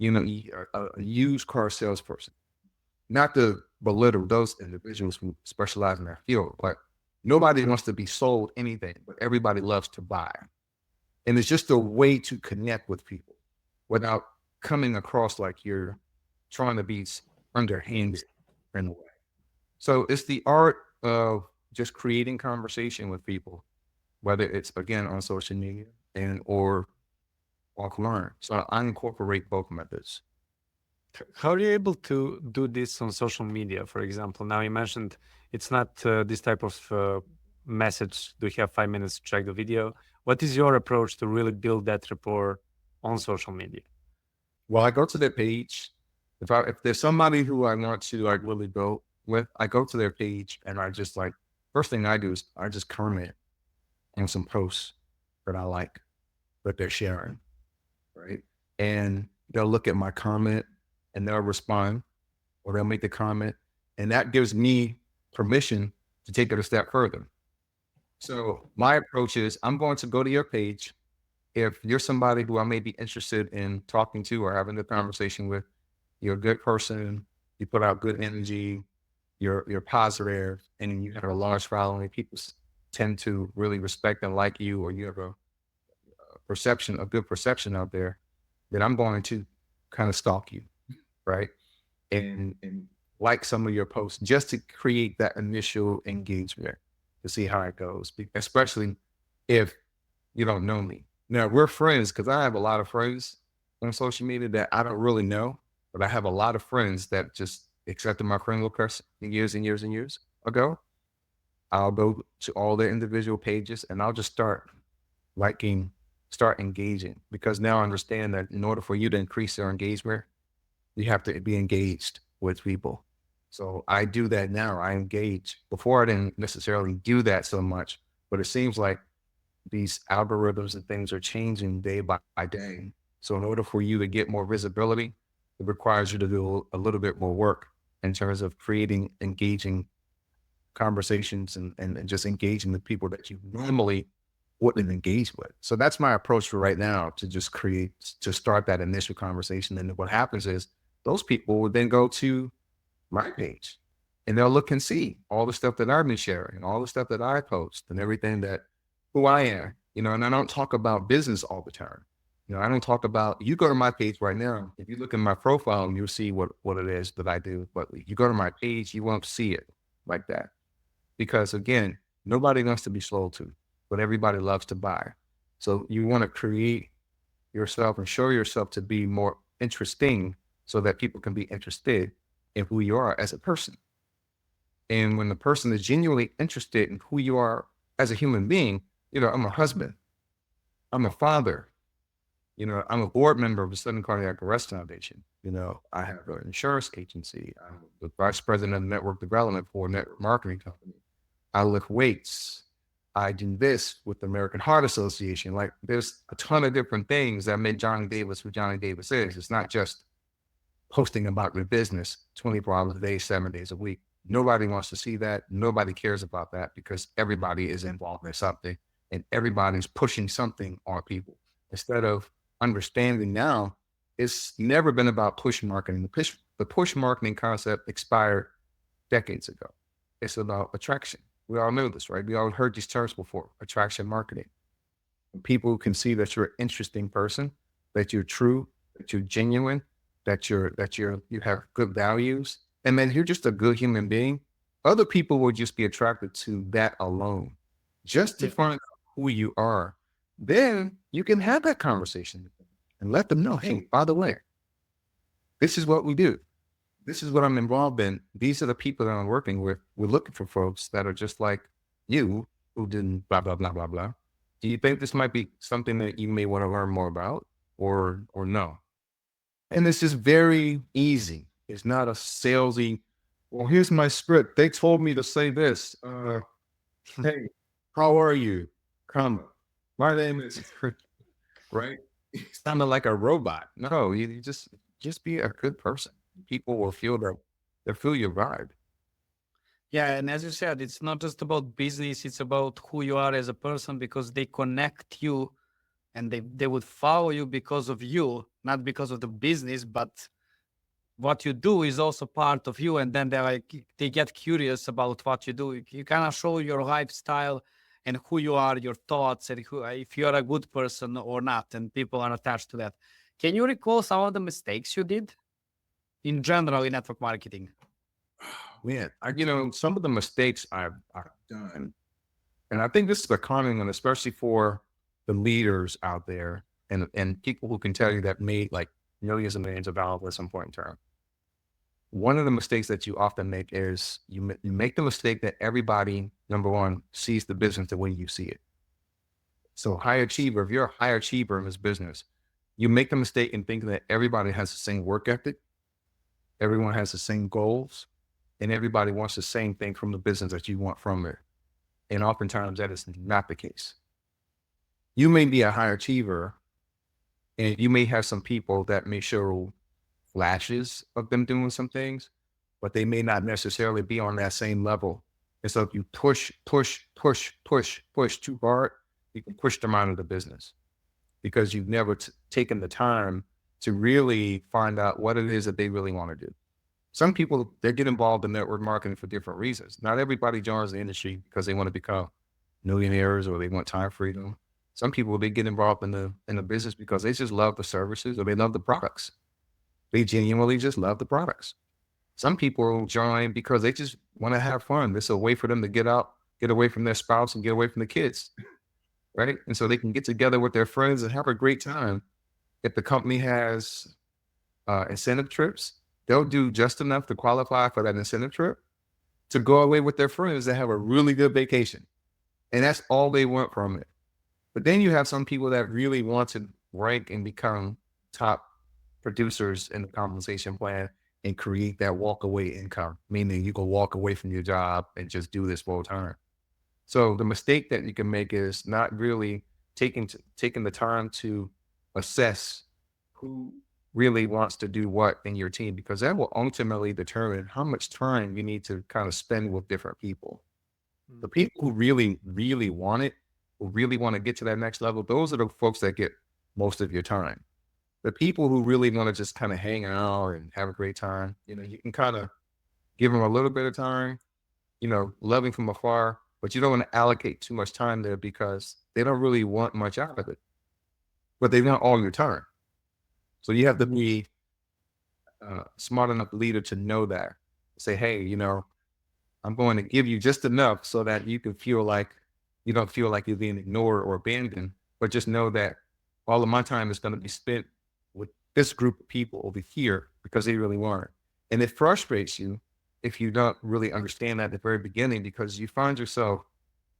a used car salesperson. Not to belittle those individuals who specialize in their field, but nobody wants to be sold anything, but everybody loves to buy. And it's just a way to connect with people without coming across like you're trying to be underhanded in a way. So it's the art of just creating conversation with people, whether it's, again, on social media or offline. So I incorporate both methods. How are you able to do this on social media, for example? Now you mentioned it's not this type of message. Do you have 5 minutes to check the video? What is your approach to really build that rapport on social media? Well, I go to their page. If there's somebody who I want to like really go with, I go to their page, and I just like, first thing I do is I just comment on some posts that I like that they're sharing, right? And they'll look at my comment and they'll respond, or they'll make the comment, and that gives me permission to take it a step further. So my approach is, I'm going to go to your page. If you're somebody who I may be interested in talking to or having a conversation with, you're a good person, you put out good energy, you're positive, and you have a large following, people tend to really respect and like you, or you have a good perception out there, then I'm going to kind of stalk you, right? And like some of your posts, just to create that initial engagement, to see how it goes, especially if you don't know me. Now, we're friends because I have a lot of friends on social media that I don't really know, but I have a lot of friends that just accepted my friend request years and years and years ago. I'll go to all their individual pages and I'll just start engaging, because now I understand that in order for you to increase their engagement, you have to be engaged with people. So I do that now. I engage. Before I didn't necessarily do that so much, but it seems like these algorithms and things are changing day by day. So in order for you to get more visibility, it requires you to do a little bit more work in terms of creating engaging conversations and just engaging the people that you normally wouldn't engage with. So that's my approach for right now, to just start that initial conversation. And what happens is those people will then go to my page and they'll look and see all the stuff that I've been sharing, all the stuff that I post and everything who I am, and I don't talk about business all the time. I don't talk about, you go to my page right now, if you look at my profile, you'll see what it is that I do. But if you go to my page, you won't see it like that. Because again, nobody wants to be sold to, but everybody loves to buy. So you want to create yourself and show yourself to be more interesting so that people can be interested in who you are as a person. And when the person is genuinely interested in who you are as a human being, I'm a husband, I'm a father, I'm a board member of the Sudden Cardiac Arrest Foundation. I have an insurance agency. I'm the vice president of network development for a network marketing company. I lift weights. I do this with the American Heart Association. Like, there's a ton of different things that made Johnnie Davis who Johnnie Davis is. It's not just posting about your business 24 hours a day, 7 days a week. Nobody wants to see that. Nobody cares about that, because everybody is involved in something and everybody's pushing something on people. Instead of understanding now, it's never been about push marketing. The push marketing concept expired decades ago. It's about attraction. We all know this, right? We all heard these terms before: attraction marketing. People can see that you're an interesting person, that you're true, that you're genuine, that you have good values, and then you're just a good human being. Other people will just be attracted to that alone, just to find out who you are. Then you can have that conversation with them and let them know, hey, by the way, this is what we do. This is what I'm involved in. These are the people that I'm working with. We're looking for folks that are just like you, who didn't blah, blah, blah, blah, blah. Do you think this might be something that you may want to learn more about, or no? And this is very easy. It's not a salesy, well, here's my script. They told me to say this. Hey, how are you? Come. My name is, right? It sounded like a robot. No, you just be a good person. People will feel your vibe. Yeah, and as you said, it's not just about business, it's about who you are as a person, because they connect you and they would follow you because of you, not because of the business, but what you do is also part of you. And then they get curious about what you do. You kind of show your lifestyle and who you are, your thoughts, and if you're a good person or not, and people are attached to that. Can you recall some of the mistakes you did in general in network marketing? Man, some of the mistakes I've done, and I think this is a common one, especially for the leaders out there and people who can tell you that made like millions and millions of dollars at some point in time. One of the mistakes that you often make is you make the mistake that everybody, number one, sees the business the way you see it. So high achiever, if you're a high achiever in this business, you make the mistake in thinking that everybody has the same work ethic, everyone has the same goals, and everybody wants the same thing from the business that you want from it. And oftentimes that is not the case. You may be a high achiever, and you may have some people that may show flashes of them doing some things, but they may not necessarily be on that same level. And so if you push too hard, you can push them out of the business, because you've never taken the time to really find out what it is that they really want to do. Some people, they get involved in network marketing for different reasons. Not everybody joins the industry because they want to become millionaires or they want time freedom. Some people, they get involved in the business because they just love the services or they love the products. They genuinely just love the products. Some people join because they just want to have fun. It's a way for them to get out, get away from their spouse and get away from the kids, right? And so they can get together with their friends and have a great time If the company has incentive trips, they'll do just enough to qualify for that incentive trip to go away with their friends that have a really good vacation. And that's all they want from it. But then you have some people that really want to rank and become top producers in the compensation plan and create that walk away income, meaning you can walk away from your job and just do this full time. So the mistake that you can make is not really taking the time to assess who really wants to do what in your team, because that will ultimately determine how much time you need to kind of spend with different people. The people who really, really want it, who really want to get to that next level, those are the folks that get most of your time. The people who really want to just kind of hang out and have a great time, you can kind of give them a little bit of time, loving from afar, but you don't want to allocate too much time there because they don't really want much out of it, but they want all your time. So you have to be a smart enough leader to know that. Say, hey, I'm going to give you just enough so that you can feel like you don't feel like you're being ignored or abandoned, but just know that all of my time is going to be spent with this group of people over here because they really want it. And it frustrates you if you don't really understand that at the very beginning, because you find yourself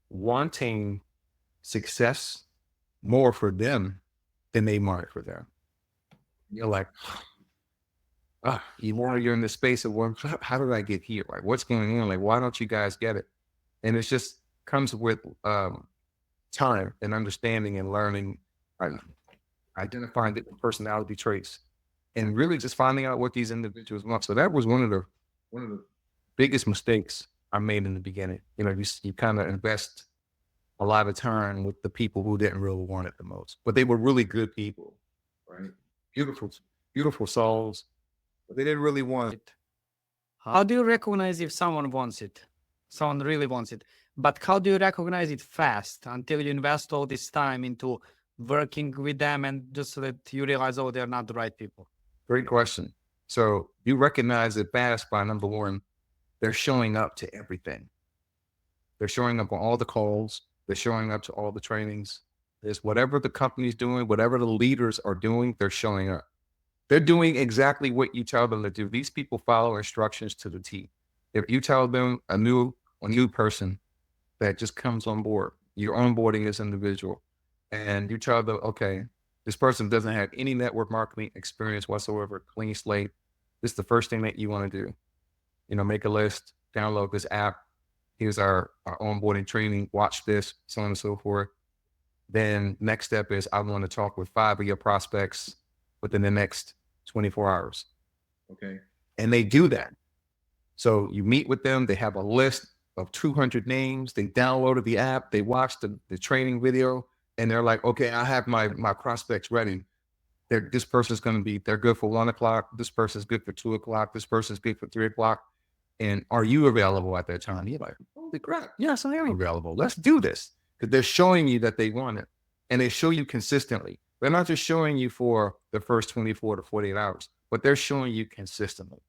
wanting success more for them than they want it for them. You're like, you're in this space of, well, how did I get here? Like, what's going on? Like, why don't you guys get it? And it just comes with time and understanding and learning, identifying different personality traits, and really just finding out what these individuals want. So that was one of the biggest mistakes I made in the beginning. You kind of invest a lot of time with the people who didn't really want it the most, but they were really good people, right? Beautiful souls, but they didn't really want it. How do you recognize if someone wants it? Someone really wants it. But how do you recognize it fast until you invest all this time into working with them and just so that you realize, oh, they're not the right people? Great question. So you recognize it fast by, number one, they're showing up to everything. They're showing up on all the calls. They're showing up to all the trainings. There's whatever the company's doing, whatever the leaders are doing, they're showing up. They're doing exactly what you tell them to do. These people follow instructions to the T. If you tell them a new person that just comes on board, you're onboarding this individual, and you tell them, okay, this person doesn't have any network marketing experience whatsoever, clean slate. This is the first thing that you want to do. Make a list, download this app. Here's our onboarding training. Watch this, so on and so forth. Then next step is I want to talk with 5 of your prospects within the next 24 hours. Okay. And they do that. So you meet with them. They have a list of 200 names. They downloaded the app. They watched the training video, and they're like, okay, I have my prospects ready. This person's going to they're good for 1 o'clock. This person's good for 2 o'clock. This person's good for 3 o'clock. And are you available at that time? You're like, holy crap. Yes, I am available. Let's do this. Because they're showing you that they want it. And they show you consistently. They're not just showing you for the first 24 to 48 hours, but they're showing you consistently.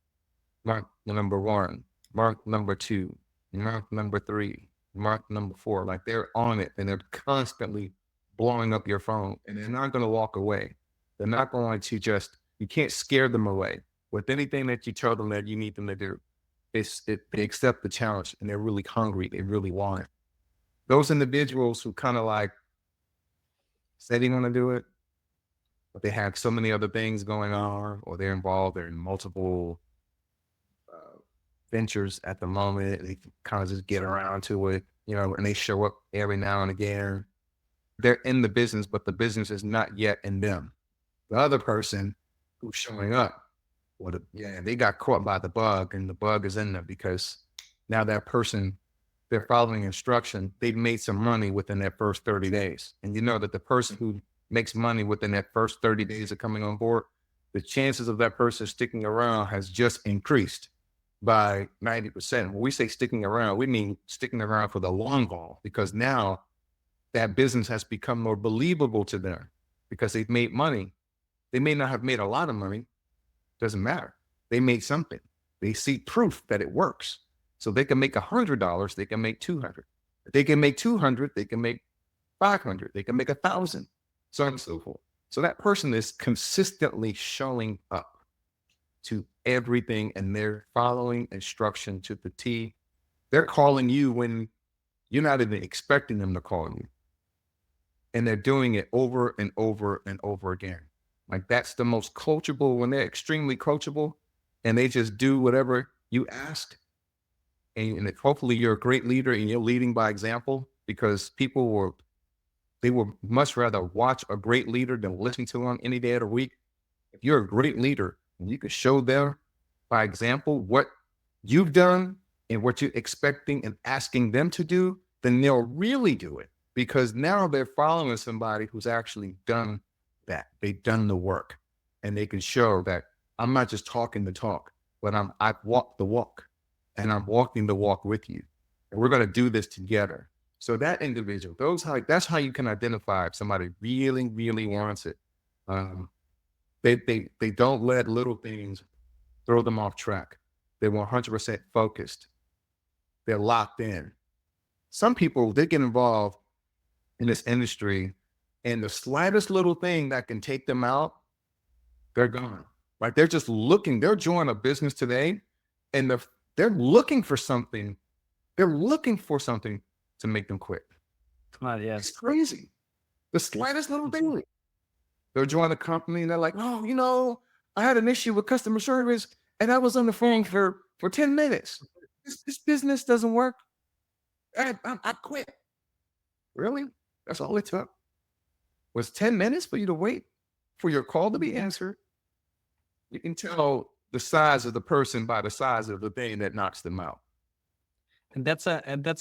Mark number 1, mark number 2, mark number 3, mark number 4. Like, they're on it, and they're constantly blowing up your phone, and they're not going to walk away. They're not going to you can't scare them away with anything that you tell them that you need them to do. They accept the challenge, and they're really hungry. They really want it. Those individuals who kind of like say they want to do it, but they have so many other things going on, or they're involved in multiple ventures at the moment. They kind of just get around to it, and they show up every now and again. They're in the business, but the business is not yet in them. The other person who's showing up, they got caught by the bug, and the bug is in them because now that person, they're following instruction. They've made some money within that first 30 days. And you know that the person who makes money within that first 30 days of coming on board, the chances of that person sticking around has just increased by 90%. When we say sticking around, we mean sticking around for the long haul, because now that business has become more believable to them because they've made money. They may not have made a lot of money. Doesn't matter. They made something. They see proof that it works. So they can make $100. They can make 200. If they can make 200, they can make 500. They can make 1,000, so on and so forth. So that person is consistently showing up to everything and they're following instruction to the T. They're calling you when you're not even expecting them to call you. And they're doing it over and over and over again. Like that's the most coachable when they're extremely coachable and they just do whatever you asked. And hopefully you're a great leader and you're leading by example because they will much rather watch a great leader than listen to them any day of the week. If you're a great leader and you can show them by example what you've done and what you're expecting and asking them to do, then they'll really do it because now they're following somebody who's actually done that. They've done the work and they can show that I'm not just talking the talk, but I've walked the walk and I'm walking the walk with you. And we're going to do this together. So that individual, that's how you can identify if somebody really, really wants it. They don't let little things throw them off track. They're 100% focused. They're locked in. Some people, they get involved in this industry and the slightest little thing that can take them out, they're gone. Right? They're just looking, they're joining a business today and they're looking for something. They're looking for something to make them quit. Yes. It's crazy. The slightest little thing. They'll join the company and they're like, oh, I had an issue with customer service and I was on the phone for 10 minutes. This business doesn't work. I quit. Really? That's all it took? Was 10 minutes for you to wait for your call to be answered? You can tell the size of the person by the size of the thing that knocks them out. And that's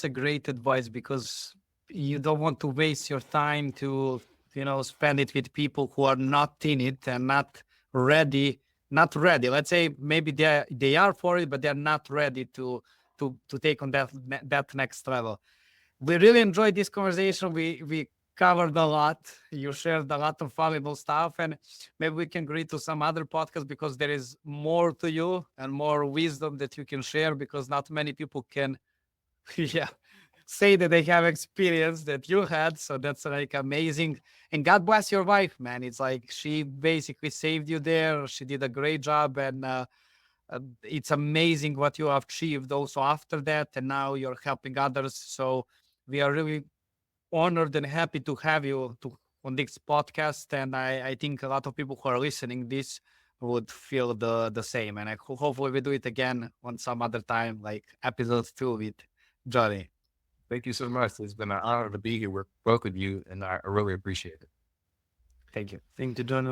a great advice because you don't want to waste your time to, spend it with people who are not in it and not ready. Let's say maybe they are for it, but they're not ready to take on that next level. We really enjoyed this conversation. We covered a lot. You shared a lot of valuable stuff, and maybe we can agree to some other podcasts because there is more to you and more wisdom that you can share because not many people can say that they have experience that you had. So that's like amazing. And God bless your wife, man. It's like she basically saved you there. She did a great job, and it's amazing what you have achieved also after that. And now you're helping others. So we are really honored and happy to have you on this podcast. And I think a lot of people who are listening this would feel the same. And hopefully we do it again on some other time, like episode 2 with Johnny. Thank you so much. It's been an honor to be here with both of you, and I really appreciate it. Thank you. Thank you, John.